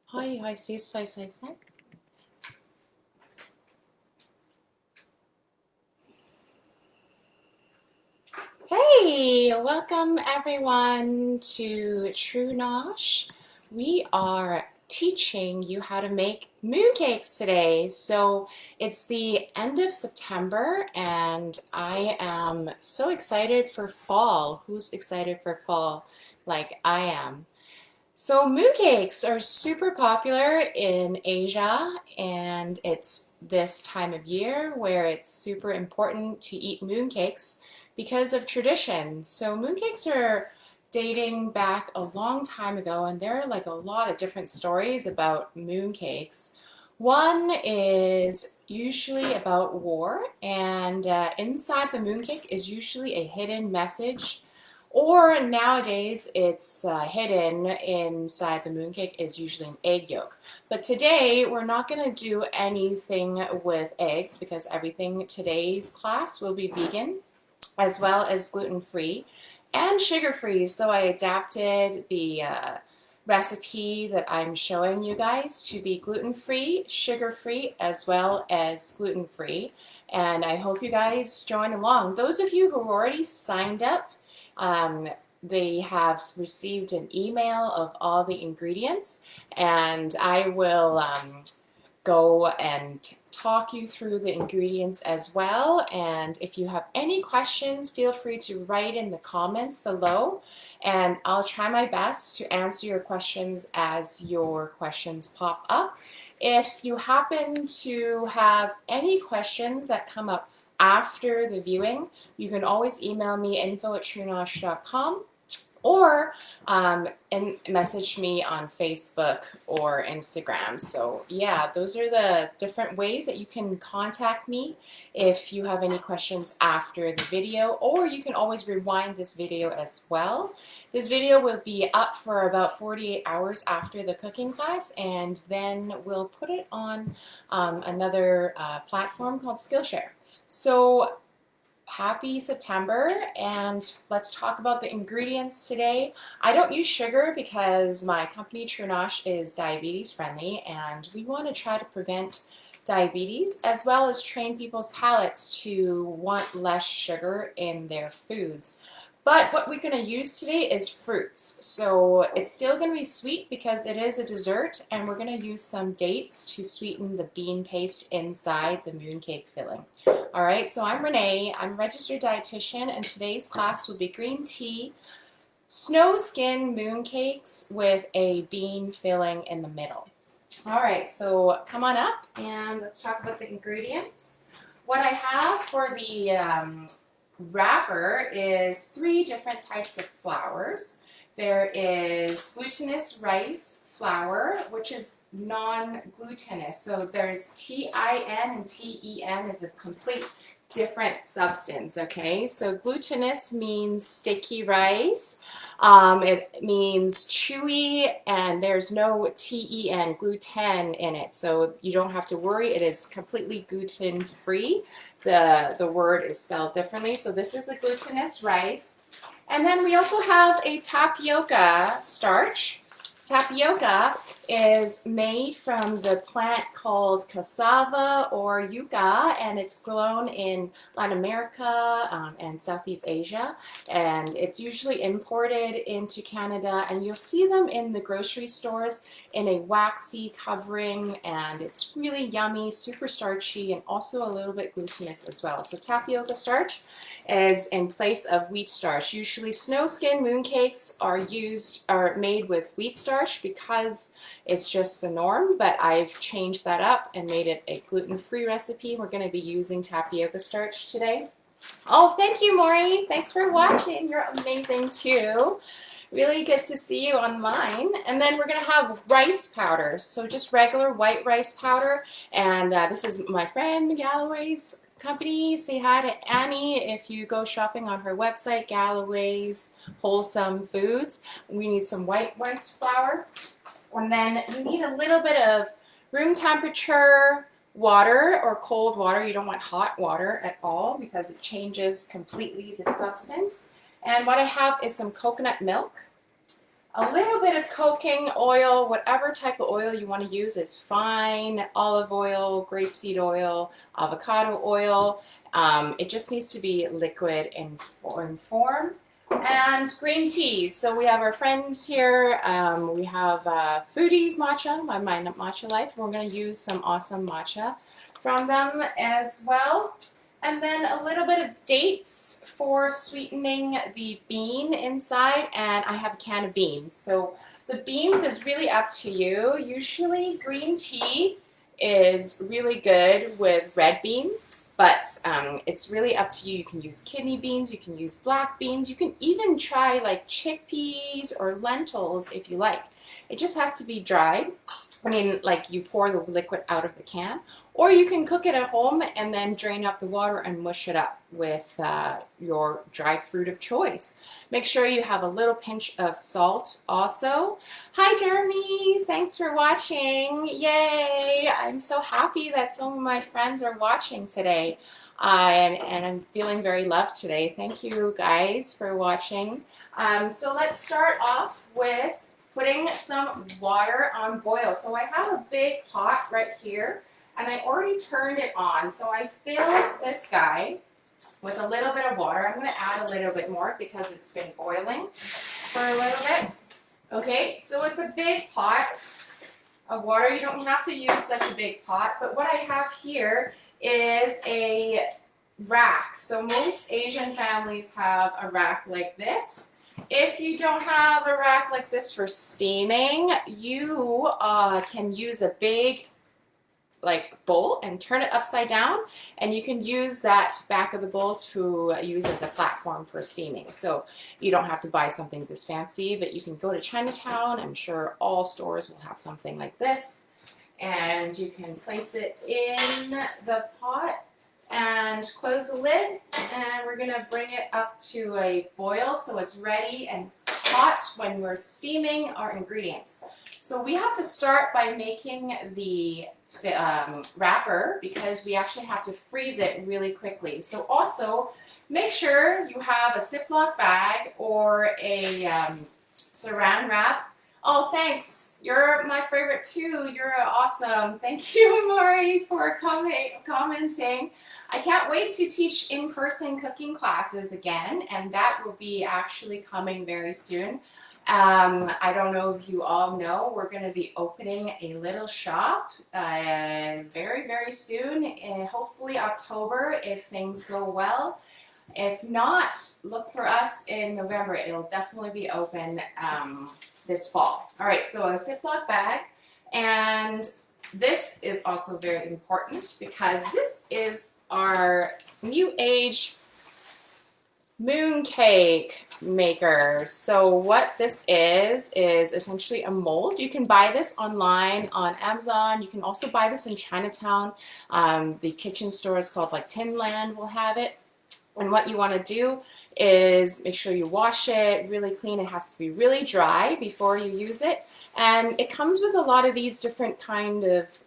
Hi, sis, say. Hey, welcome everyone to TrueNosh. We are teaching you how to make mooncakes today. So it's the end of September and I am so excited for fall. Who's excited for fall like I am? So mooncakes are super popular in Asia, and it's this time of year where it's super important to eat mooncakes because of tradition. So mooncakes are dating back a long time ago, and there are like a lot of different stories about mooncakes. One is usually about war, and inside the mooncake is usually a hidden message, or nowadays, it's hidden inside the mooncake is usually an egg yolk. But today, we're not going to do anything with eggs because everything today's class will be vegan as well as gluten-free and sugar-free. So I adapted the recipe that I'm showing you guys to be gluten-free, sugar-free, as well as gluten-free. And I hope you guys join along. Those of you who already signed up, um, they have received an email of all the ingredients, and I will go and talk you through the ingredients as well. And if you have any questions, feel free to write in the comments below, and I'll try my best to answer your questions as your questions pop up. If you happen to have any questions that come up after the viewing, you can always email me info@truenosh.com, or and message me on Facebook or Instagram. So yeah, those are the different ways that you can contact me if you have any questions after the video, or you can always rewind this video as well. This video will be up for about 48 hours after the cooking class, and then we'll put it on another platform called Skillshare. So happy September, and let's talk about the ingredients today. I don't use sugar because my company TrueNosh is diabetes friendly, and we want to try to prevent diabetes as well as train people's palates to want less sugar in their foods. But what we're going to use today is fruits. So it's still going to be sweet because it is a dessert, and we're going to use some dates to sweeten the bean paste inside the mooncake filling. All right, so I'm Renee. I'm a registered dietitian, and today's class will be green tea, snow skin mooncakes with a bean filling in the middle. All right, so come on up and let's talk about the ingredients. What I have for the wrapper is 3 different types of flours. There is glutinous rice flour, which is non-glutinous. So there's TIN and TEN is a complete different substance, okay? So glutinous means sticky rice. It means chewy, and there's no TEN, gluten, in it. So you don't have to worry. It is completely gluten-free. The word is spelled differently. So this is a glutinous rice. And then we also have a tapioca starch. Tapioca is made from the plant called cassava or yucca, and it's grown in Latin America and Southeast Asia, and it's usually imported into Canada, and you'll see them in the grocery stores in a waxy covering, and it's really yummy, super starchy, and also a little bit glutinous as well. So tapioca starch is in place of wheat starch. Usually snow skin mooncakes are made with wheat starch because it's just the norm, but I've changed that up and made it a gluten-free recipe. We're going to be using tapioca starch today. Oh, thank you, Maury. Thanks for watching. You're amazing too. Really good to see you online. And then we're going to have rice powder. So just regular white rice powder. And this is my friend Galloway's company. Say hi to Annie if you go shopping on her website, Galloway's Wholesome Foods. We need some white rice flour. And then you need a little bit of room temperature water or cold water. You don't want hot water at all because it changes completely the substance. And what I have is some coconut milk. A little bit of cooking oil, whatever type of oil you want to use is fine. Olive oil, grapeseed oil, avocado oil. It just needs to be liquid in form. And green teas. So we have our friends here. We have Foodies Matcha, my Mind Up Matcha Life. We're going to use some awesome matcha from them as well. And then a little bit of dates for sweetening the bean inside, and I have a can of beans. So the beans is really up to you. Usually green tea is really good with red beans, but it's really up to you. You can use kidney beans, you can use black beans, you can even try like chickpeas or lentils if you like. It just has to be dried. I mean, like you pour the liquid out of the can, or you can cook it at home and then drain up the water and mush it up with your dried fruit of choice. Make sure you have a little pinch of salt also. Hi, Jeremy. Thanks for watching. Yay. I'm so happy that some of my friends are watching today. And I'm feeling very loved today. Thank you guys for watching. So let's start off with putting some water on boil. So I have a big pot right here, and I already turned it on. So I filled this guy with a little bit of water. I'm going to add a little bit more because it's been boiling for a little bit. Okay, so it's a big pot of water. You don't have to use such a big pot, but what I have here is a rack. So most Asian families have a rack like this. If you don't have a rack like this for steaming, you can use a big bowl and turn it upside down, and you can use that back of the bowl to use as a platform for steaming. So you don't have to buy something this fancy, but you can go to Chinatown. I'm sure all stores will have something like this, and you can place it in the pot and close the lid, and we're going to bring it up to a boil so it's ready and hot when we're steaming our ingredients. So we have to start by making the wrapper because we actually have to freeze it really quickly. So also make sure you have a Ziploc bag or a saran wrap. Oh, thanks. You're my favorite too. You're awesome. Thank you, Maury, for commenting. I can't wait to teach in-person cooking classes again, and that will be actually coming very soon. I don't know if you all know, we're going to be opening a little shop very, very soon, and hopefully October if things go well. If not, look for us in November. It'll definitely be open this fall. All right, so a Ziploc bag, and this is also very important because this is our new age mooncake maker. So what this is essentially a mold. You can buy this online on Amazon. You can also buy this in Chinatown. The kitchen stores called like Tinland will have it. And what you want to do is make sure you wash it really clean. It has to be really dry before you use it. And it comes with a lot of these different kind of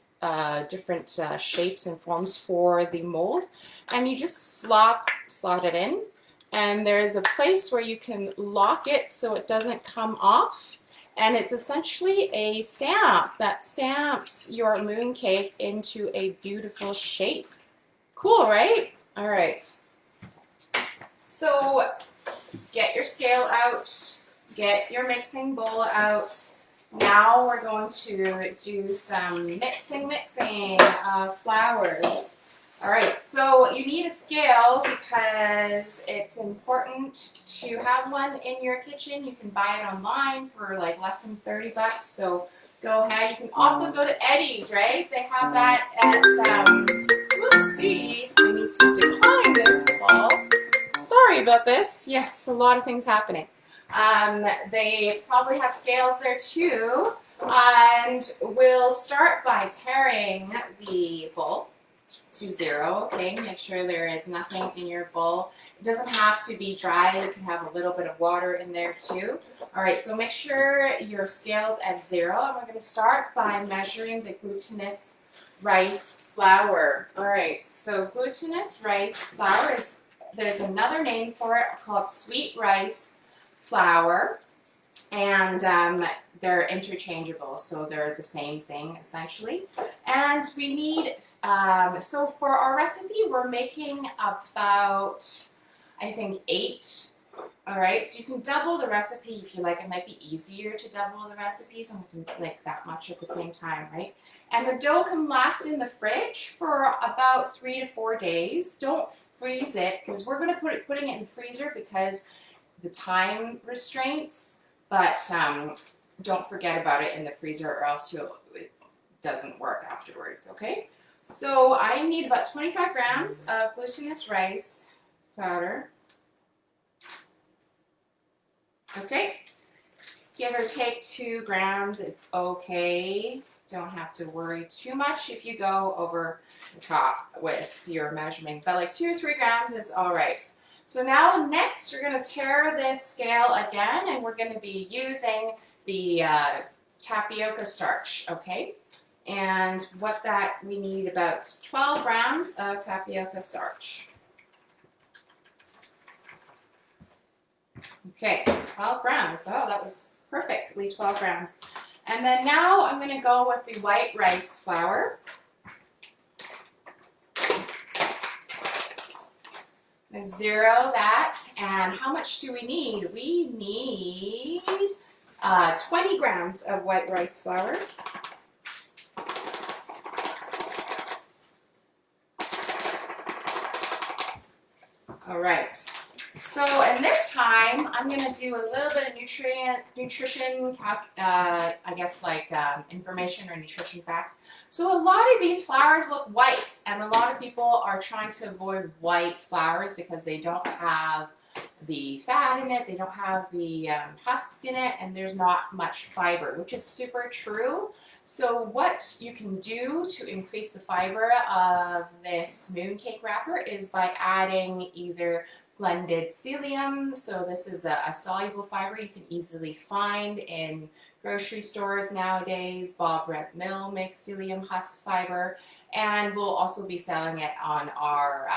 shapes and forms for the mold. And you just slot it in. And there's a place where you can lock it so it doesn't come off. And it's essentially a stamp that stamps your mooncake into a beautiful shape. Cool, right? All right. So get your scale out, get your mixing bowl out. Now we're going to do some mixing of flours. All right, so you need a scale because it's important to have one in your kitchen. You can buy it online for like less than 30 bucks, so go ahead. You can also go to Eddie's, right? They have that at, whoopsie, I need to decline this call. Sorry about this. Yes, a lot of things happening. They probably have scales there too, and we'll start by tearing the bowl to 0, okay? Make sure there is nothing in your bowl. It doesn't have to be dry. You can have a little bit of water in there too. All right, so make sure your scale's at 0, and we're going to start by measuring the glutinous rice flour. All right, so glutinous rice flour there's another name for it called sweet rice flour. and they're interchangeable, so they're the same thing essentially. And we need, so for our recipe, we're making about, I think, 8. All right, so you can double the recipe if you like. It might be easier to double the recipe, so I can make that much at the same time, right? And the dough can last in the fridge for about 3 to 4 days. Don't freeze it, because we're going to putting it in the freezer because the time restraints, but don't forget about it in the freezer or else it doesn't work afterwards, okay? So I need about 25 grams of glutinous rice powder. Okay, give or take 2 grams, it's okay. Don't have to worry too much if you go over the top with your measurement, but like 2 or 3 grams is all right. So now next we're going to tare this scale again, and we're going to be using the tapioca starch, okay? And what that, we need about 12 grams of tapioca starch. Okay, 12 grams. Oh, that was perfectly 12 grams. And then now I'm going to go with the white rice flour. Zero that. And how much do we need? We need 20 grams of white rice flour. All right. So, and this time, I'm going to do a little bit of nutrition, I guess like information or nutrition facts. So a lot of these flours look white, and a lot of people are trying to avoid white flours because they don't have the fat in it, they don't have the husk in it, and there's not much fiber, which is super true. So what you can do to increase the fiber of this mooncake wrapper is by adding either blended psyllium. So this is a soluble fiber you can easily find in grocery stores nowadays. Bob Red Mill makes psyllium husk fiber, and we'll also be selling it on our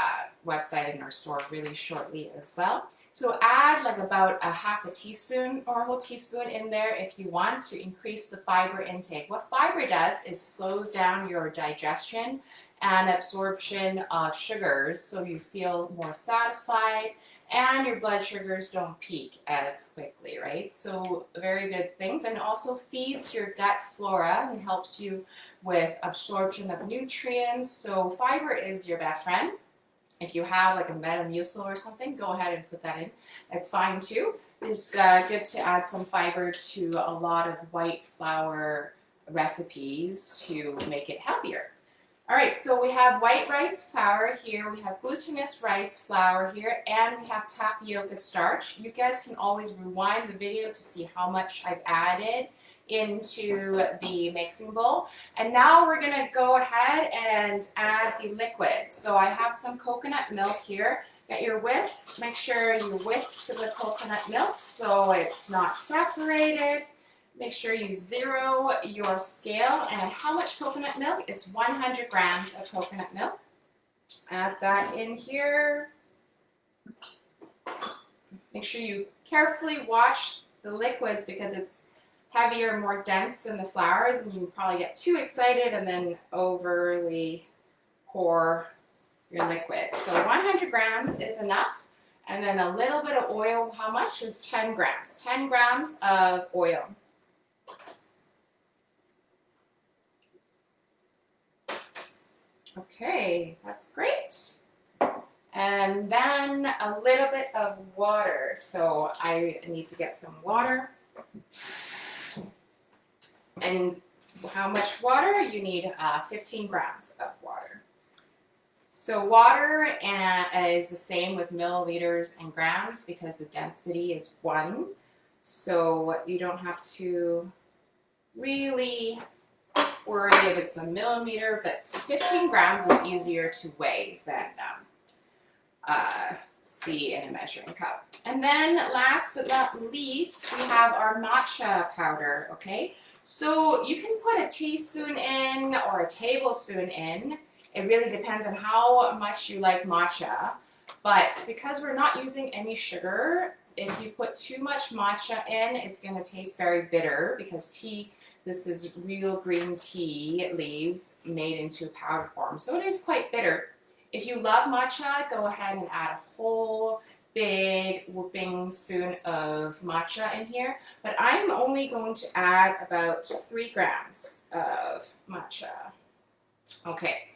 website and our store really shortly as well. So add like about a half a teaspoon or a whole teaspoon in there if you want to increase the fiber intake. What fiber does is slows down your digestion and absorption of sugars, so you feel more satisfied and your blood sugars don't peak as quickly, right? So very good things, and also feeds your gut flora and helps you with absorption of nutrients. So fiber is your best friend. If you have like a Metamucil or something, go ahead and put that in. That's fine too. It's good to add some fiber to a lot of white flour recipes to make it healthier. All right, so we have white rice flour here, we have glutinous rice flour here, and we have tapioca starch. You guys can always rewind the video to see how much I've added into the mixing bowl. And now we're gonna go ahead and add the liquid. So I have some coconut milk here. Get your whisk, make sure you whisk the coconut milk so it's not separated. Make sure you zero your scale. And how much coconut milk? It's 100 grams of coconut milk. Add that in here. Make sure you carefully wash the liquids because it's heavier, more dense than the flours, and you probably get too excited and then overly pour your liquid. So 100 grams is enough. And then a little bit of oil. How much is 10 grams? 10 grams of oil. Okay, that's great. And then a little bit of water. So I need to get some water. And how much water? You need 15 grams of water. So water is the same with milliliters and grams because the density is 1. So you don't have to really worry if it's a millimeter, but 15 grams is easier to weigh than see in a measuring cup. And then last but not least, we have our matcha powder, okay? So you can put a teaspoon in or a tablespoon in. It really depends on how much you like matcha. But because we're not using any sugar, if you put too much matcha in, it's going to taste very bitter because this is real green tea leaves made into powder form. So it is quite bitter. If you love matcha, go ahead and add a whole big whooping spoon of matcha in here. But I'm only going to add about 3 grams of matcha. Okay,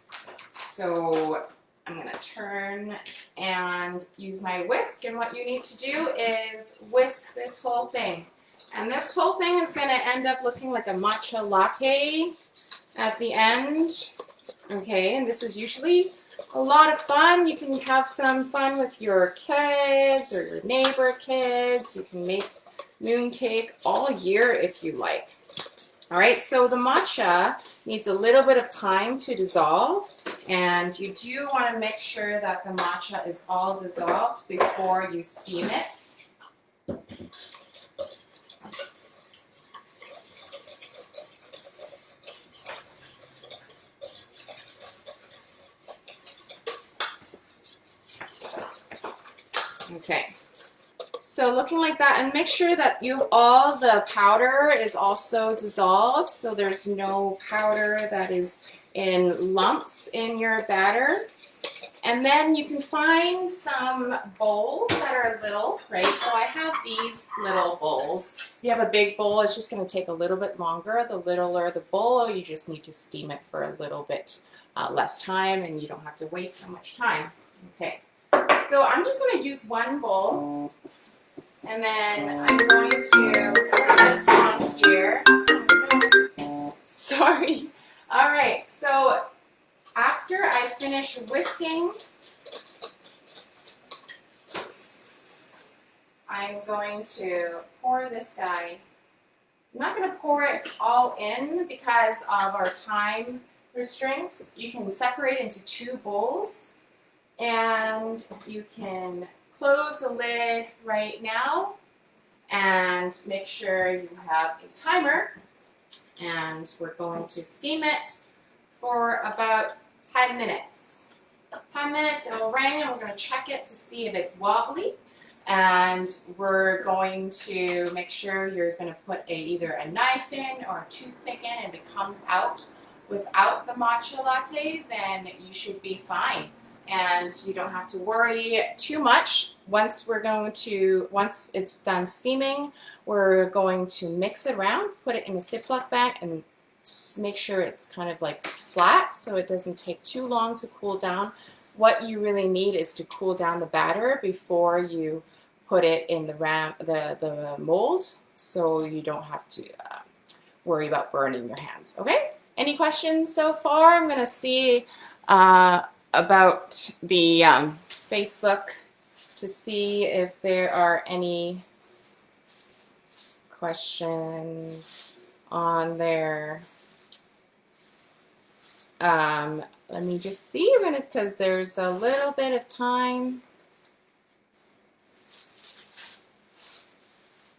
so I'm going to turn and use my whisk, and what you need to do is whisk this whole thing. And this whole thing is going to end up looking like a matcha latte at the end. Okay, and this is usually a lot of fun. You can have some fun with your kids or your neighbor kids. You can make mooncake all year if you like. All right, so the matcha needs a little bit of time to dissolve, and you do want to make sure that the matcha is all dissolved before you steam it. Okay. So looking like that, and make sure that all the powder is also dissolved, so there's no powder that is in lumps in your batter. And then you can find some bowls that are little, right? So I have these little bowls. If you have a big bowl, it's just going to take a little bit longer. The littler the bowl, you just need to steam it for a little bit less time, and you don't have to waste so much time. Okay. So I'm just going to use one bowl. And then I'm going to put this on here. Sorry. All right, so after I finish whisking, I'm going to pour this guy. I'm not going to pour it all in because of our time restraints. You can separate into 2 bowls, and you can close the lid right now and make sure you have a timer, and we're going to steam it for about 10 minutes. 10 minutes, it'll ring, and we're going to check it to see if it's wobbly, and we're going to make sure you're going to put either a knife in or a toothpick in, and if it comes out without the matcha latte, then you should be fine. And you don't have to worry too much. Once it's done steaming, we're going to mix it around, put it in a Ziploc bag, and make sure it's kind of like flat so it doesn't take too long to cool down. What you really need is to cool down the batter before you put it in the mold, so you don't have to worry about burning your hands. Okay? Any questions so far? I'm going to see about the Facebook to see if there are any questions on there. Let me just see a minute because there's a little bit of time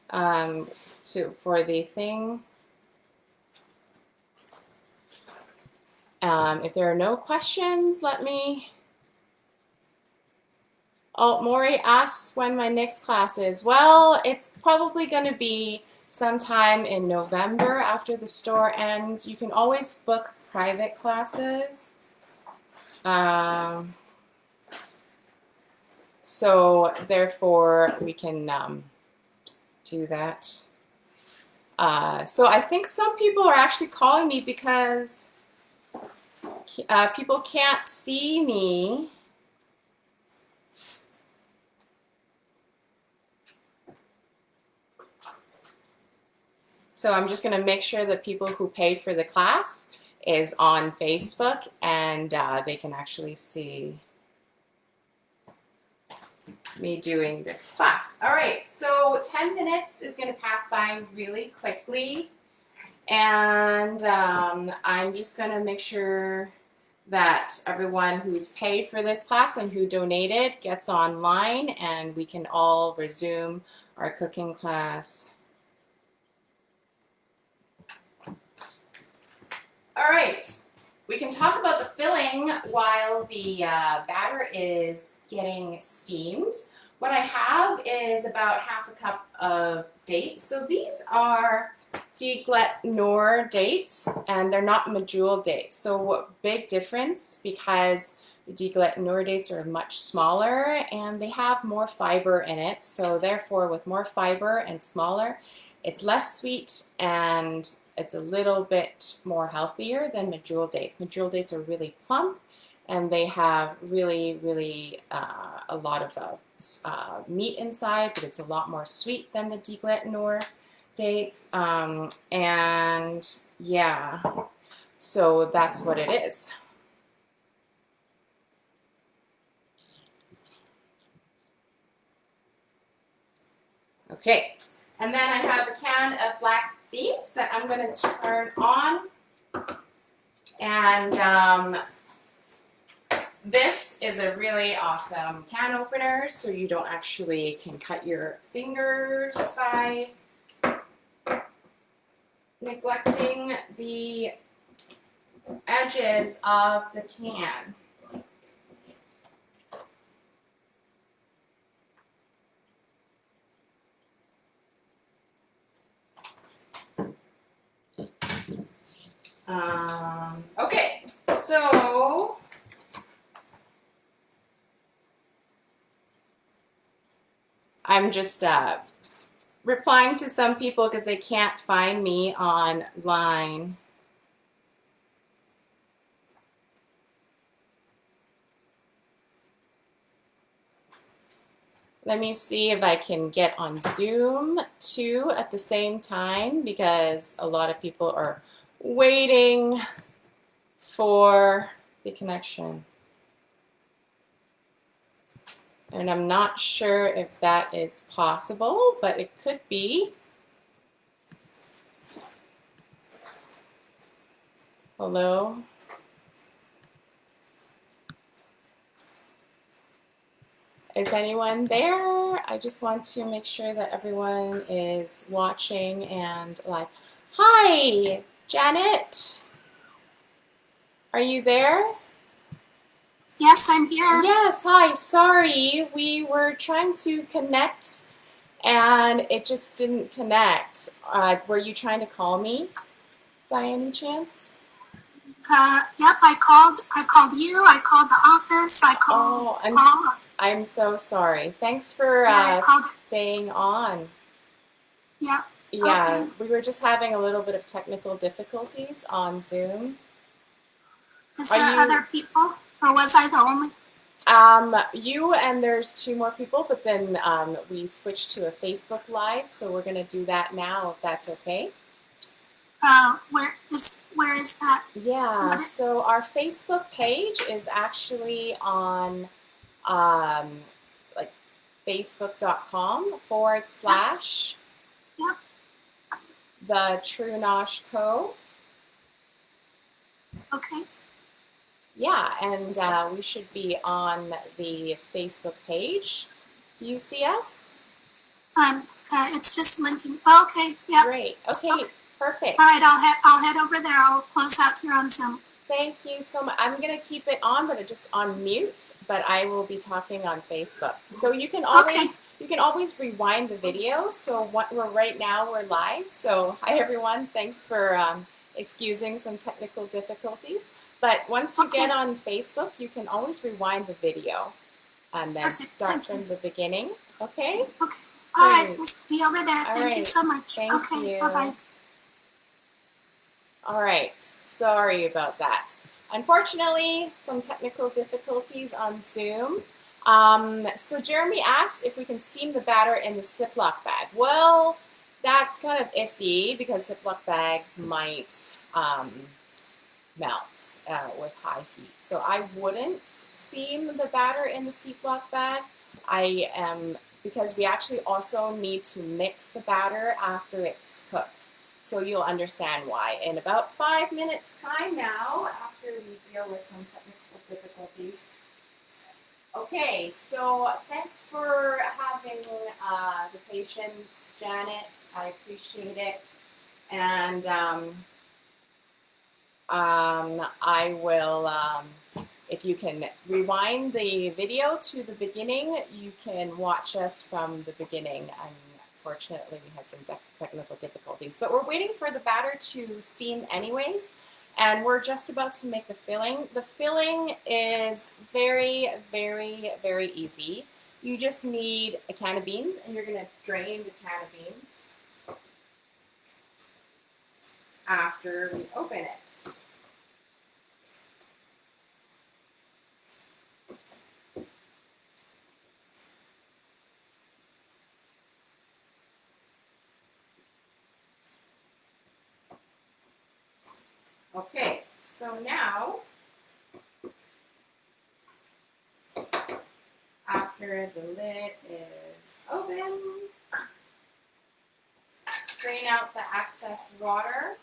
for the thing. If there are no questions, let me... Oh, Maury asks when my next class is. Well, it's probably going to be sometime in November after the store ends. You can always book private classes. So therefore, we can do that. So I think some people are actually calling me because people can't see me. So I'm just going to make sure that people who paid for the class is on Facebook, and they can actually see me doing this class. All right, so 10 minutes is going to pass by really quickly, and I'm just going to make sure that everyone who's paid for this class and who donated gets online, and we can all resume our cooking class. All right, we can talk about the filling while the batter is getting steamed. what I have is about half a cup of dates. So these are Glutinous dates, and they're not medjool dates. So big difference, because the Glutinous dates are much smaller and they have more fiber in it. So therefore, with more fiber and smaller, it's less sweet and it's a little bit more healthier than medjool dates. Medjool dates are really plump and they have really a lot of meat inside, but it's a lot more sweet than the Glutinous dates. And yeah, so that's what it is. Okay, and then I have a can of black beans that I'm going to turn on. And this is a really awesome can opener, so you don't actually can cut your fingers by neglecting the edges of the can. Okay, so I'm just replying to some people because they can't find me online. Let me see if I can get on Zoom too at the same time, because a lot of people are waiting for the connection. And I'm not sure if that is possible, but it could be. Hello? Is anyone there? I just want to make sure that everyone is watching and live. Hi, Janet. Are you there? Yes, I'm here. Yes, hi. Sorry, we were trying to connect and it just didn't connect. Were you trying to call me by any chance? Yep, I called you, I called the office, I called I'm so sorry. Thanks for staying on. Yeah. Yeah, Okay. we were just having a little bit of technical difficulties on Zoom. Is there other people, or was I the only? You and there's 2 more people, but then we switched to a Facebook Live, so we're going to do that now, if that's okay. Where is that? Yeah, so our Facebook page is actually on like facebook.com / Yep. the TrueNosh Co. Okay. Yeah, and we should be on the Facebook page. Do you see us? It's just linking. Oh, okay. Yeah. Great. Okay. Perfect. All right. I'll head over there. I'll close out here on Zoom. Thank you so much. I'm gonna keep it on, but just on mute. But I will be talking on Facebook, so you can always rewind the video. So right now we're live. So hi everyone. Thanks for excusing some technical difficulties. But once you get on Facebook, you can always rewind the video and then start from the beginning. Okay? Okay. All right. We'll be over there. Thank you so much. Thank you. Bye-bye. All right. Sorry about that. Unfortunately, some technical difficulties on Zoom. So Jeremy asked if we can steam the batter in the Ziploc bag. Well, that's kind of iffy because Ziploc bag might melt with high heat. So I wouldn't steam the batter in the Ziploc bag. Because we actually also need to mix the batter after it's cooked. So you'll understand why in about 5 minutes time now, after we deal with some technical difficulties. Okay, so thanks for having the patience, Janet. I appreciate it. And I will, if you can rewind the video to the beginning, you can watch us from the beginning. Unfortunately, we had some technical difficulties, but we're waiting for the batter to steam anyways, and we're just about to make the filling. The filling is very, very, very easy. You just need a can of beans, and you're going to drain the can of beans after we open it. Okay, so now, after the lid is open, drain out the excess water.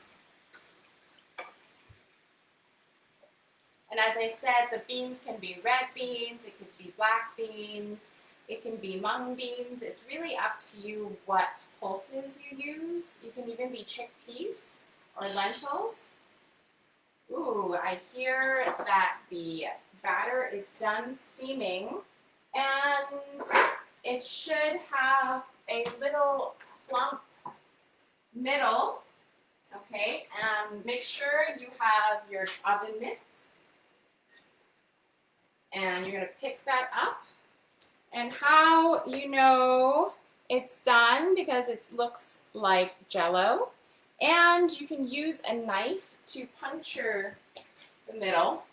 And as I said, the beans can be red beans, it could be black beans, it can be mung beans. It's really up to you what pulses you use. You can even be chickpeas or lentils. Ooh, I hear that the batter is done steaming, and it should have a little plump middle, okay? Make sure you have your oven mitts, and you're gonna pick that up. And how you know it's done, because it looks like Jell-O, and you can use a knife to puncture the middle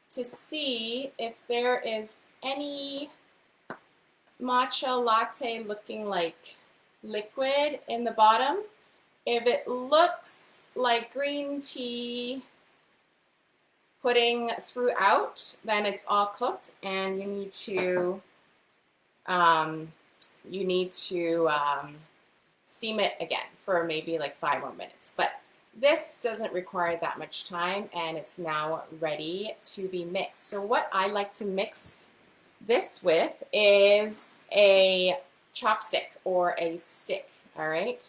to see if there is any matcha latte looking like liquid in the bottom. If it looks like green tea pudding throughout, then it's all cooked, and you need to steam it again for maybe like 5 more minutes. But this doesn't require that much time, and it's now ready to be mixed. So what I like to mix this with is a chopstick or a stick. All right.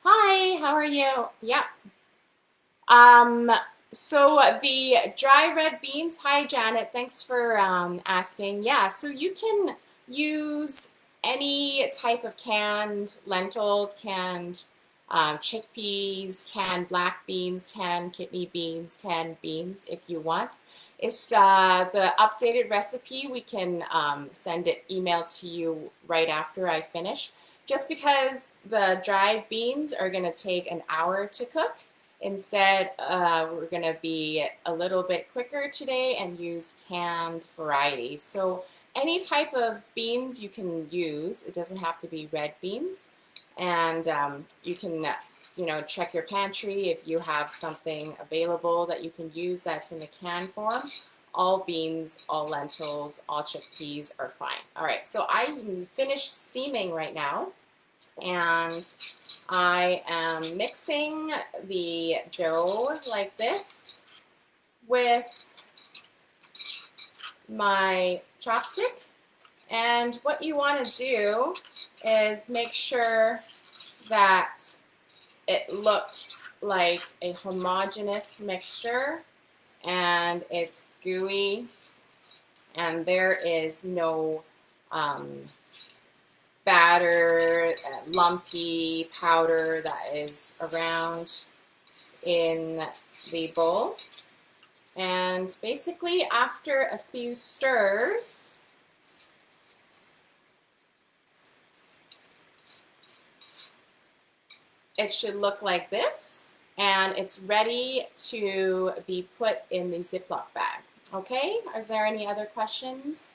Hi, how are you? Yeah. So the dry red beans, hi Janet, thanks for asking. Yeah, so you can use any type of canned lentils, canned chickpeas, canned black beans, canned kidney beans, canned beans if you want. It's the updated recipe. We can send it email to you right after I finish, just because the dried beans are going to take an hour to cook. Instead, we're going to be a little bit quicker today and use canned varieties. So any type of beans you can use. It doesn't have to be red beans. And you can, check your pantry if you have something available that you can use that's in a can form. All beans, all lentils, all chickpeas are fine. All right, so I'm finished steaming right now, and I am mixing the dough like this with my chopstick. And what you want to do is make sure that it looks like a homogeneous mixture and it's gooey and there is no batter, lumpy powder that is around in the bowl. And basically after a few stirs, it should look like this, and it's ready to be put in the Ziploc bag. Okay, is there any other questions?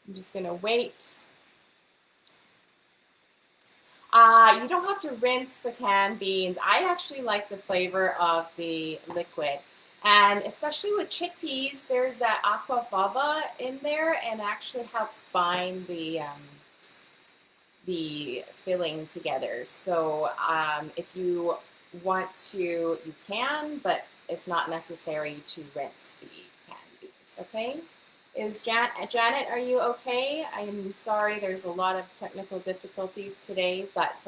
I'm just gonna wait. You don't have to rinse the canned beans. I actually like the flavor of the liquid. And especially with chickpeas, there's that aqua faba in there, and actually helps bind the filling together. So if you want to, you can, but it's not necessary to rinse the canned beans, okay? Is Janet, are you okay? I'm sorry, there's a lot of technical difficulties today, but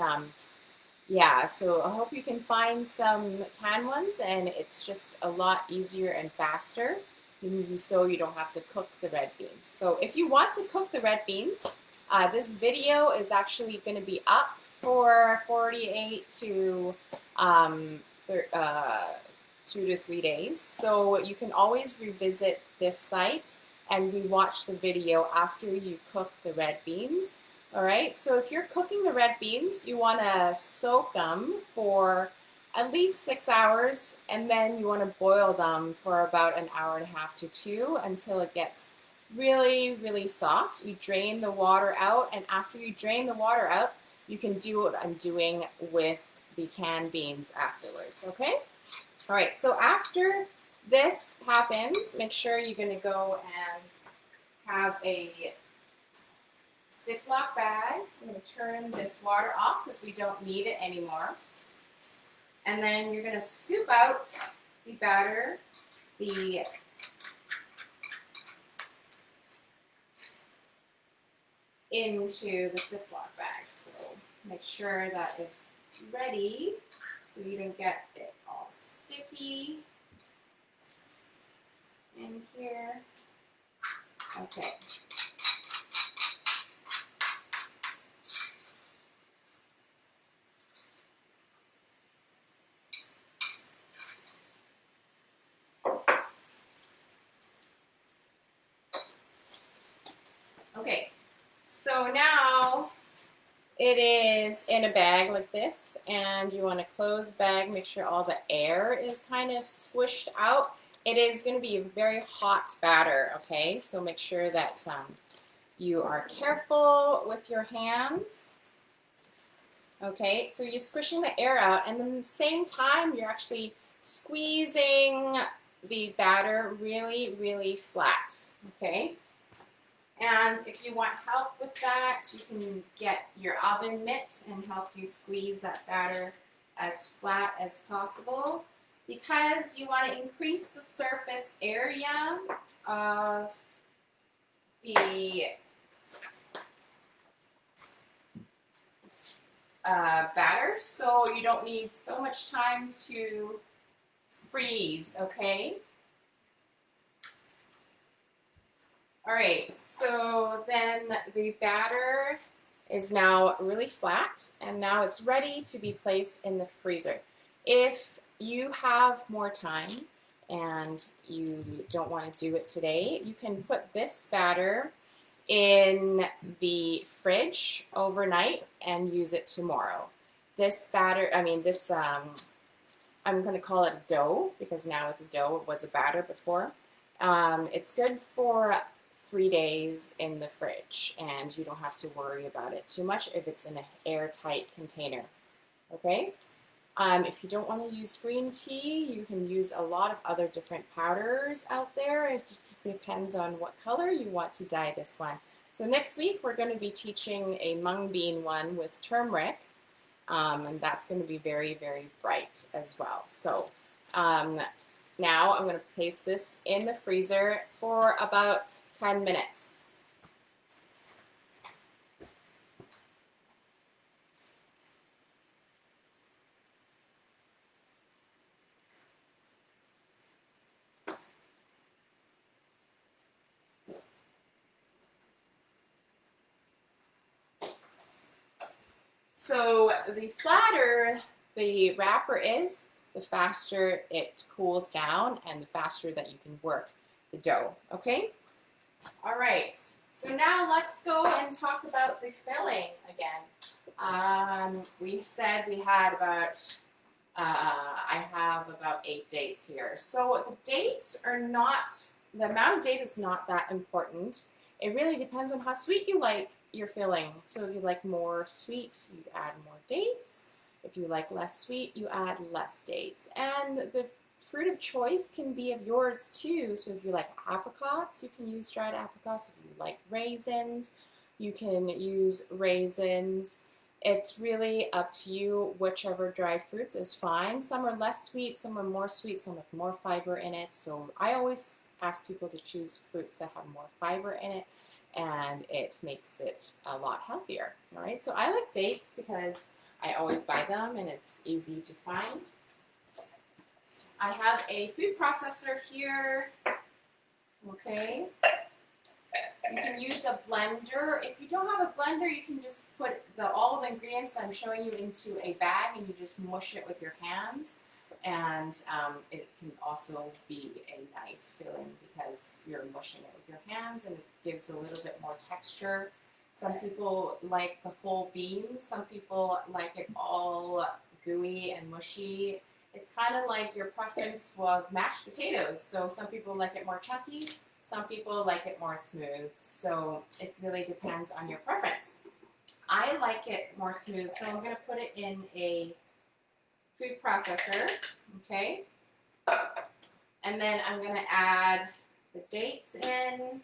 Yeah, so I hope you can find some canned ones, and it's just a lot easier and faster. So you don't have to cook the red beans. So if you want to cook the red beans, this video is actually going to be up for 48 to um, 2 to 3 days. So you can always revisit this site and rewatch the video after you cook the red beans. All right, so if you're cooking the red beans, you want to soak them for at least 6 hours, and then you want to boil them for about an hour and a half to two until it gets really, really soft. You drain the water out, and after you drain the water out, you can do what I'm doing with the canned beans afterwards, okay? All right, so after this happens, make sure you're going to go and have a Ziploc bag. I'm going to turn this water off because we don't need it anymore. And then you're going to scoop out the batter, into the Ziploc bag. So make sure that it's ready so you don't get it all sticky in here. Okay. Okay, so now it is in a bag like this, and you want to close the bag, make sure all the air is kind of squished out. It is going to be a very hot batter, okay? So make sure that you are careful with your hands. Okay, so you're squishing the air out, and then at the same time, you're actually squeezing the batter really, really flat, okay? And if you want help with that, you can get your oven mitt and help you squeeze that batter as flat as possible, because you want to increase the surface area of the batter, so you don't need so much time to freeze, okay? All right, so then the batter is now really flat, and now it's ready to be placed in the freezer. If you have more time and you don't want to do it today, you can put this batter in the fridge overnight and use it tomorrow. This batter, I'm going to call it dough because now it's a dough. It was a batter before. It's good for 3 days in the fridge, and you don't have to worry about it too much if it's in an airtight container. Okay? If you don't want to use green tea, you can use a lot of other different powders out there. It just depends on what color you want to dye this one. So next week we're going to be teaching a mung bean one with turmeric, and that's going to be very, very bright as well. So now I'm going to place this in the freezer for about 10 minutes. So the flatter the wrapper is, the faster it cools down and the faster that you can work the dough, okay? All right, so now let's go and talk about the filling again. We said we had about, I have about 8 dates here. So the dates are not, the amount of date is not that important. It really depends on how sweet you like your filling. So if you like more sweet, you add more dates. If you like less sweet, you add less dates. And the fruit of choice can be of yours too. So if you like apricots, you can use dried apricots. If you like raisins, you can use raisins. It's really up to you. Whichever dried fruits is fine. Some are less sweet, some are more sweet, some have more fiber in it. So I always ask people to choose fruits that have more fiber in it, and it makes it a lot healthier. All right, so I like dates because I always buy them and it's easy to find. I have a food processor here. Okay. You can use a blender. If you don't have a blender, you can just put all the ingredients I'm showing you into a bag and you just mush it with your hands. And it can also be a nice filling because you're mushing it with your hands and it gives a little bit more texture. Some people like the whole beans. Some people like it all gooey and mushy. It's kind of like your preference with mashed potatoes. So some people like it more chunky. Some people like it more smooth. So it really depends on your preference. I like it more smooth, so I'm going to put it in a food processor, okay? And then I'm going to add the dates in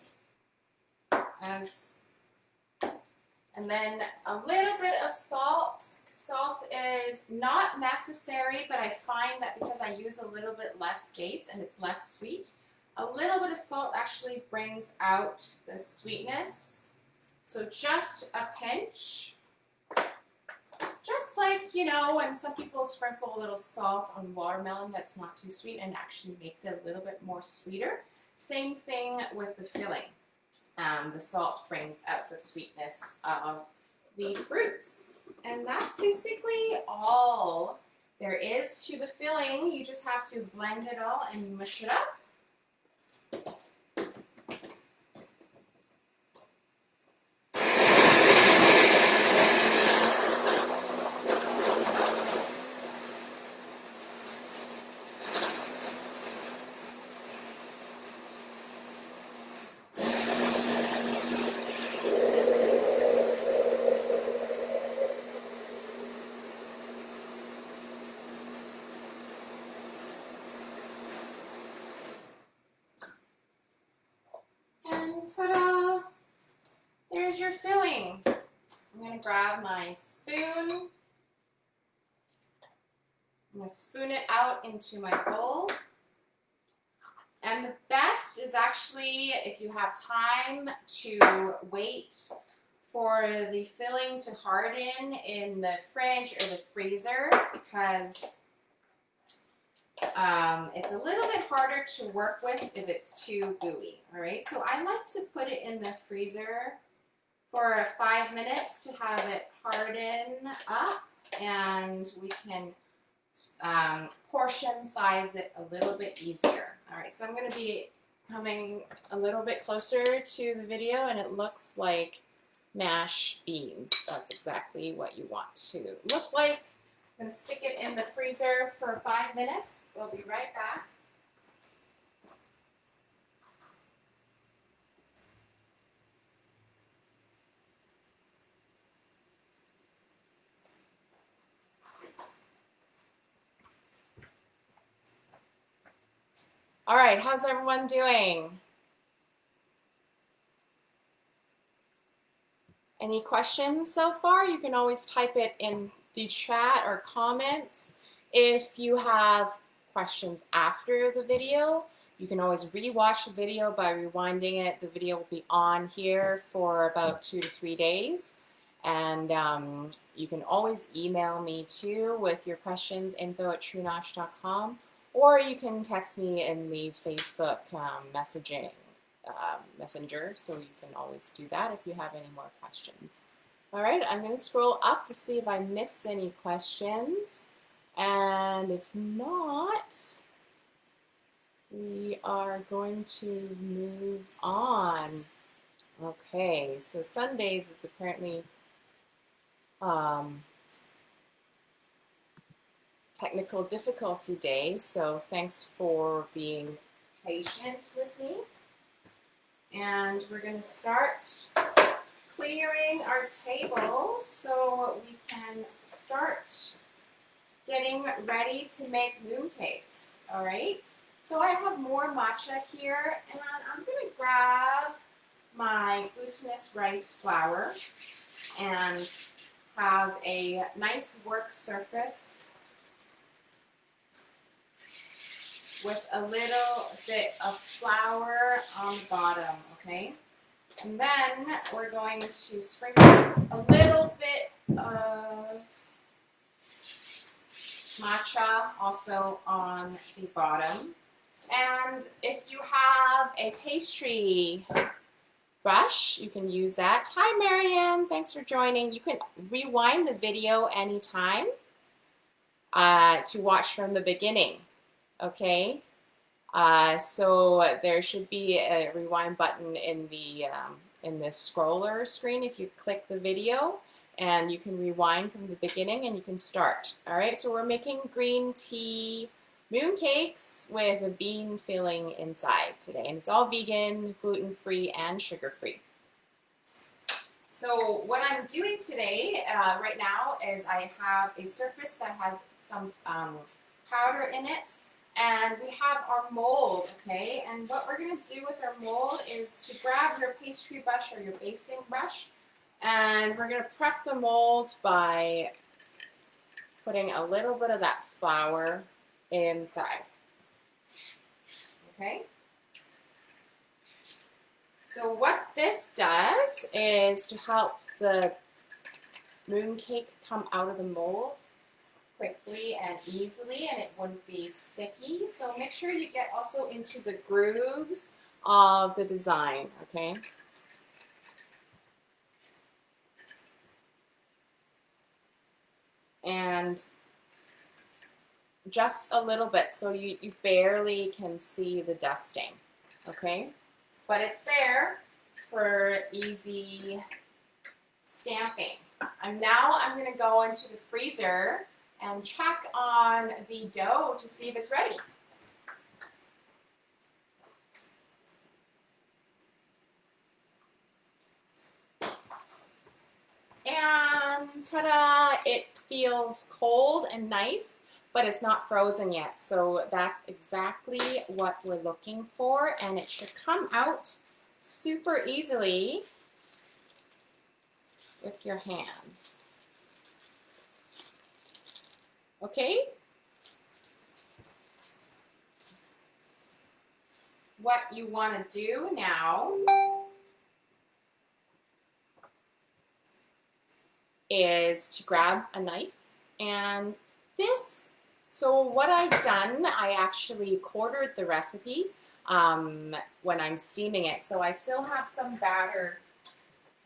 and then a little bit of salt. Salt is not necessary, but I find that because I use a little bit less dates and it's less sweet, a little bit of salt actually brings out the sweetness. So just a pinch. Just like, you know, when some people sprinkle a little salt on watermelon that's not too sweet and actually makes it a little bit more sweeter. Same thing with the filling. The salt brings out the sweetness of the fruits. And that's basically all there is to the filling. You just have to blend it all and mush it up. And ta-da! There's your filling. I'm going to grab my spoon. I'm going to spoon it out into my bowl. And the best is actually if you have time to wait for the filling to harden in the fridge or the freezer because it's a little bit harder to work with if it's too gooey, all right? So I like to put it in the freezer for 5 minutes to have it harden up, and we can portion size it a little bit easier. All right, so I'm going to be coming a little bit closer to the video, and it looks like mashed beans. That's exactly what you want to look like. I'm going to stick it in the freezer for 5 minutes. We'll be right back. All right, how's everyone doing? Any questions so far? You can always type it in the chat or comments. If you have questions after the video, you can always re-watch the video by rewinding it. The video will be on here for about 2 to 3 days. And you can always email me too with your questions, info@TrueNosh.com, or you can text me in the Facebook messenger, so you can always do that if you have any more questions. All right, I'm going to scroll up to see if I missed any questions, and if not, we are going to move on. Okay, so Sundays is apparently technical difficulty day, so thanks for being patient with me. And we're going to start clearing our table so we can start getting ready to make mooncakes. All right, so I have more matcha here, and I'm going to grab my glutinous rice flour and have a nice work surface with a little bit of flour on the bottom, okay? And then we're going to sprinkle a little bit of matcha also on the bottom. And if you have a pastry brush, you can use that. Hi, Marianne. Thanks for joining. You can rewind the video anytime to watch from the beginning, okay? So there should be a rewind button in the scroller screen if you click the video, and you can rewind from the beginning and you can start. All right, so we're making green tea mooncakes with a bean filling inside today, and it's all vegan, gluten-free, and sugar-free. So what I'm doing today, right now, is I have a surface that has some powder in it, and we have our mold, okay? And what we're going to do with our mold is to grab your pastry brush or your basting brush, and we're going to prep the mold by putting a little bit of that flour inside, okay? So what this does is to help the mooncake come out of the mold quickly and easily, and it wouldn't be sticky. So make sure you get also into the grooves of the design, okay? And just a little bit, so you barely can see the dusting, okay? But it's there for easy stamping. Now I'm going to go into the freezer and check on the dough to see if it's ready. And ta-da! It feels cold and nice, but it's not frozen yet. So that's exactly what we're looking for, and it should come out super easily with your hands. Okay? What you want to do now is to grab a knife, and so what I've done, I actually quartered the recipe when I'm steaming it, so I still have some batter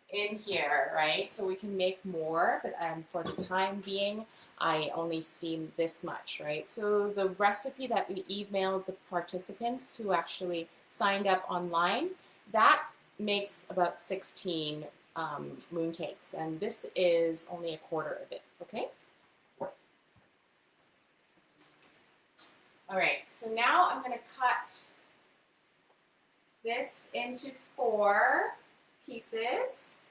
in here, right? So we can make more, but for the time being, I only steamed this much, right? So the recipe that we emailed the participants who actually signed up online, that makes about 16 mooncakes, and this is only a quarter of it, okay? All right, so now I'm going to cut this into 4 pieces.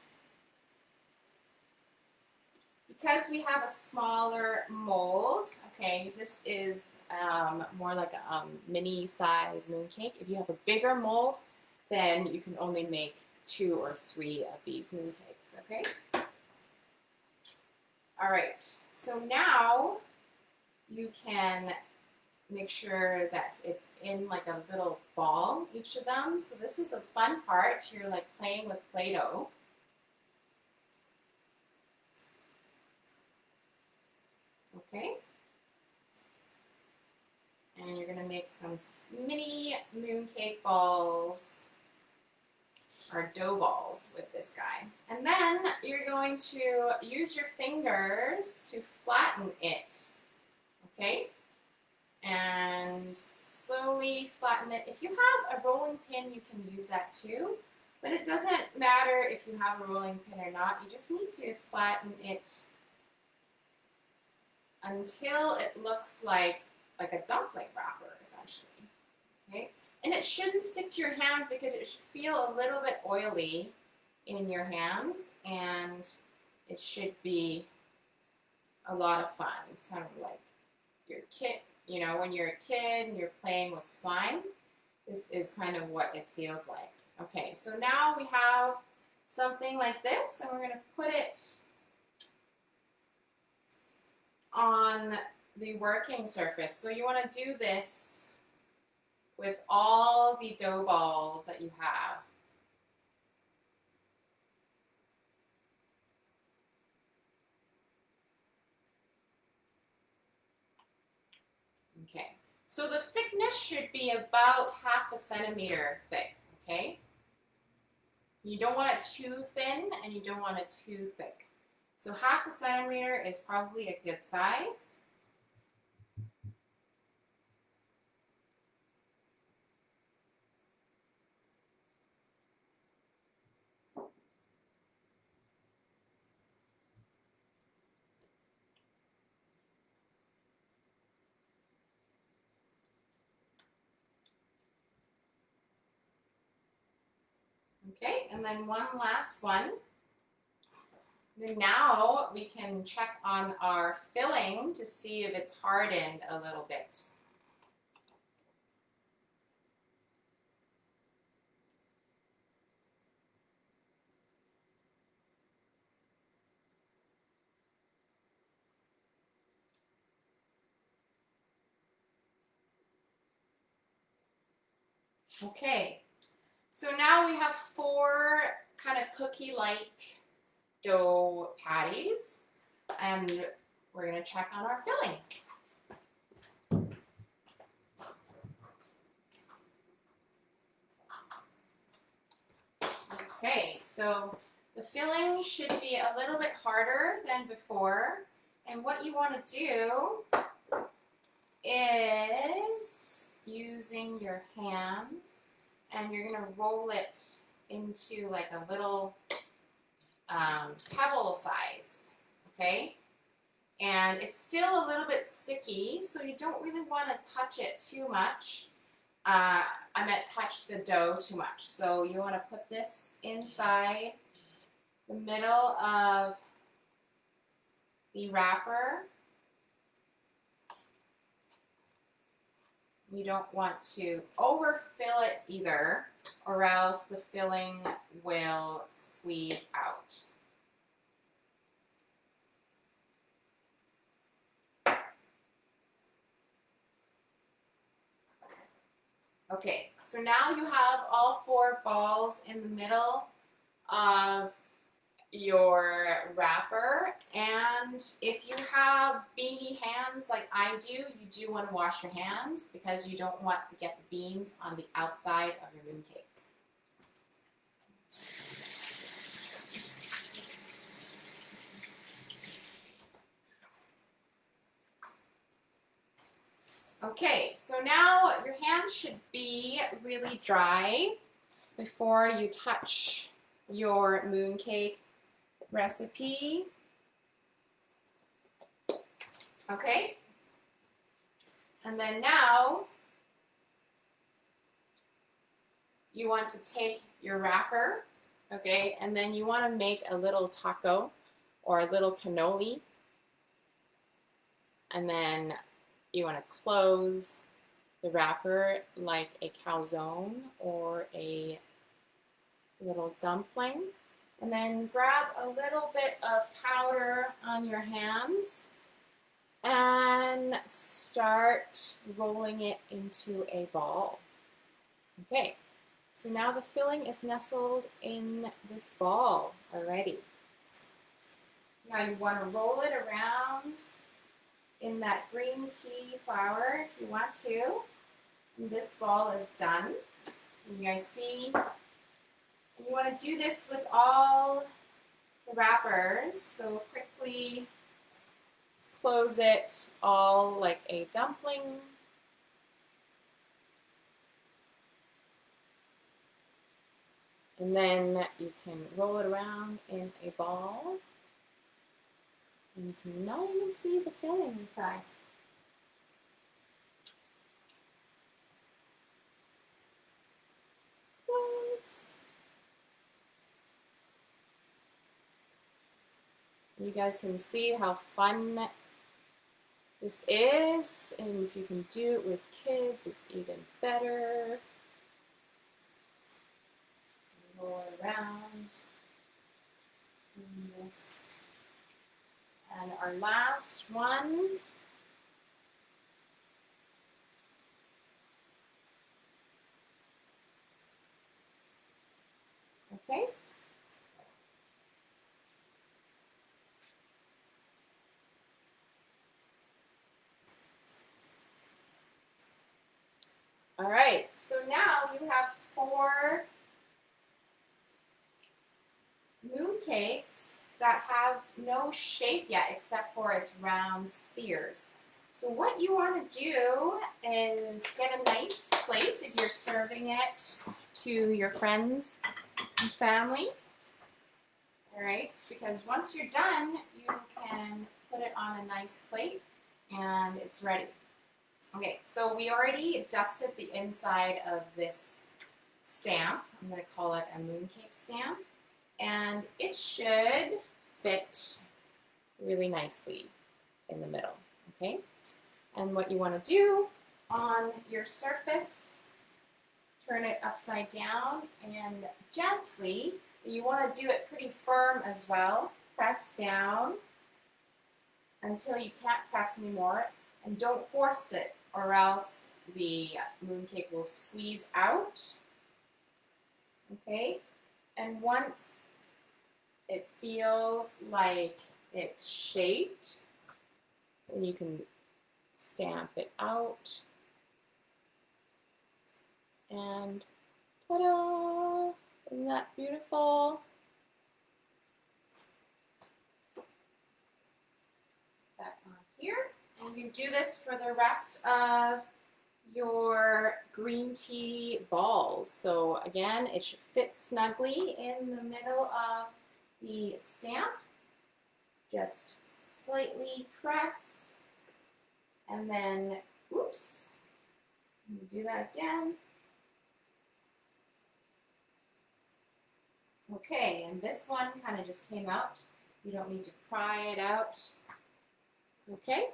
Because we have a smaller mold, okay, this is more like a mini size mooncake. If you have a bigger mold, then you can only make 2 or 3 of these mooncakes, okay? All right, so now you can make sure that it's in like a little ball, each of them. So this is the fun part. You're like playing with Play-Doh. Okay. And you're going to make some mini mooncake balls or dough balls with this guy. And then you're going to use your fingers to flatten it. Okay? And slowly flatten it. If you have a rolling pin, you can use that too. But it doesn't matter if you have a rolling pin or not. You just need to flatten it until it looks like a dumpling wrapper, essentially. Okay? And it shouldn't stick to your hand because it should feel a little bit oily in your hands, and it should be a lot of fun. It's kind of like your kid, you know, when you're a kid and you're playing with slime, this is kind of what it feels like. Okay, so now we have something like this, and we're going to put it on the working surface. So you want to do this with all the dough balls that you have. Okay, so the thickness should be about 1/2 centimeter thick, okay? You don't want it too thin and you don't want it too thick. So 1/2 centimeter is probably a good size. Okay, and then one last one. Then now we can check on our filling to see if it's hardened a little bit. Okay, so now we have 4 kind of cookie-like dough patties, and we're going to check on our filling. Okay, so the filling should be a little bit harder than before, and what you want to do is using your hands, and you're going to roll it into like a little pebble size, okay? And it's still a little bit sticky, so you don't really want to touch it too much. I meant touch the dough too much. So you want to put this inside the middle of the wrapper. You don't want to overfill it either, or else the filling will squeeze out. Okay, so now you have all 4 balls in the middle of your wrapper, and if you have baby hands like I do, you do want to wash your hands because you don't want to get the beans on the outside of your mooncake. Okay, so now your hands should be really dry before you touch your mooncake recipe. Okay, and then now you want to take your wrapper, okay, and then you want to make a little taco or a little cannoli, and then you want to close the wrapper like a calzone or a little dumpling, and then grab a little bit of powder on your hands and start rolling it into a ball. Okay, so now the filling is nestled in this ball already. Now you want to roll it around in that green tea flour if you want to. And this ball is done. You guys see? And you want to do this with all the wrappers. So quickly close it all like a dumpling. And then you can roll it around in a ball. And you can not even see the filling inside. Close. You guys can see how fun this is, and if you can do it with kids, it's even better. Roll it around in this. And our last one. Okay. All right, so now you have 4 mooncakes that have no shape yet except for its round spheres. So what you want to do is get a nice plate if you're serving it to your friends and family. All right, because once you're done, you can put it on a nice plate and it's ready. Okay, so we already dusted the inside of this stamp. I'm going to call it a mooncake stamp. And it should fit really nicely in the middle, okay? And what you want to do on your surface, turn it upside down and gently, you want to do it pretty firm as well. Press down until you can't press anymore, and don't force it or else the mooncake will squeeze out, okay? And once it feels like it's shaped, and you can stamp it out. And ta-da! Isn't that beautiful? Back on here. And you do this for the rest of your green tea balls. So again, it should fit snugly in the middle of the stamp. Just slightly press and then, oops, do that again. Okay, and this one kind of just came out. You don't need to pry it out. Okay.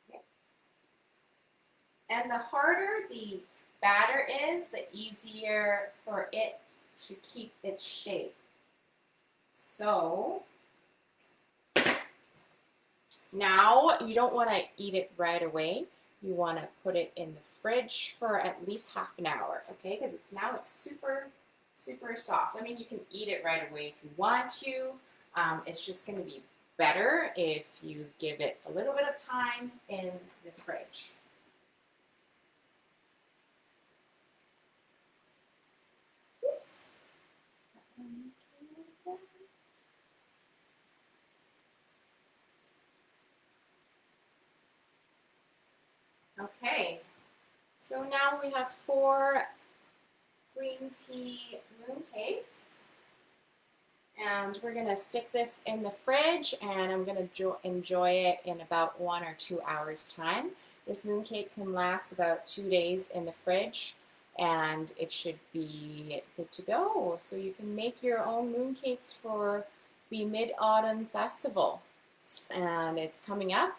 Okay. And the harder the batter is, the easier for it to keep its shape. So now you don't want to eat it right away. You want to put it in the fridge for at least half an hour, okay? Because it's super, super soft. I mean, you can eat it right away if you want to. It's just going to be better if you give it a little bit of time in the fridge. Oops. Okay, so now we have 4 green tea mooncakes. And we're going to stick this in the fridge, and I'm going to enjoy it in about 1 or 2 hours time. This mooncake can last about 2 days in the fridge, and it should be good to go. So you can make your own mooncakes for the Mid-Autumn Festival. And it's coming up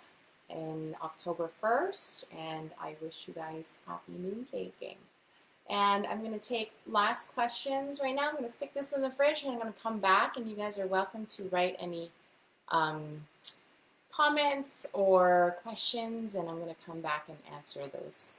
in October 1st, and I wish you guys happy mooncaking. And I'm going to take last questions right now. I'm going to stick this in the fridge and I'm going to come back, and you guys are welcome to write any comments or questions, and I'm going to come back and answer those.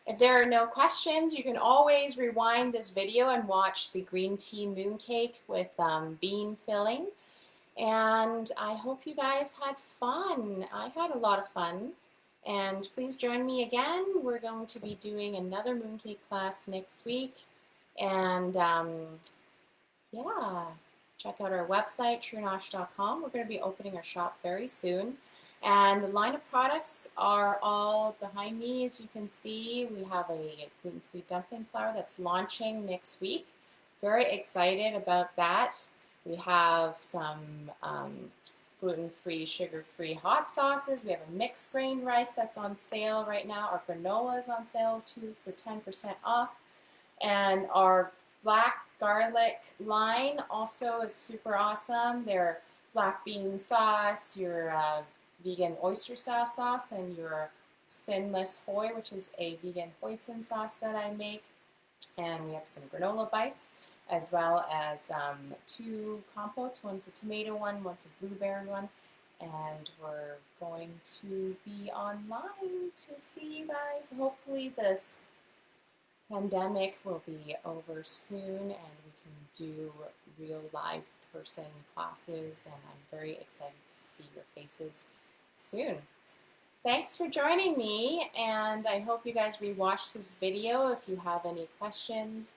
If there are no questions, you can always rewind this video and watch the green tea mooncake with bean filling. And I hope you guys had fun. I had a lot of fun. And please join me again. We're going to be doing another mooncake class next week. And yeah, check out our website, TrueNosh.com. We're going to be opening our shop very soon. And the line of products are all behind me. As you can see, we have a gluten-free dumpling flour that's launching next week. Very excited about that. We have some gluten-free, sugar-free hot sauces. We have a mixed grain rice that's on sale right now. Our granola is on sale too for 10% off. And our black garlic line also is super awesome. Their black bean sauce, your vegan oyster sauce, and your Sinless Hoy, which is a vegan hoisin sauce that I make. And we have some granola bites, as well as 2 compotes. One's a tomato one, one's a blueberry one. And we're going to be online to see you guys. Hopefully this pandemic will be over soon and we can do real live person classes, and I'm very excited to see your faces soon. Thanks for joining me, and I hope you guys rewatch this video. If you have any questions,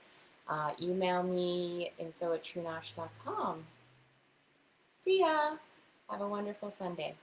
email me info@truenosh.com. See ya! Have a wonderful Sunday.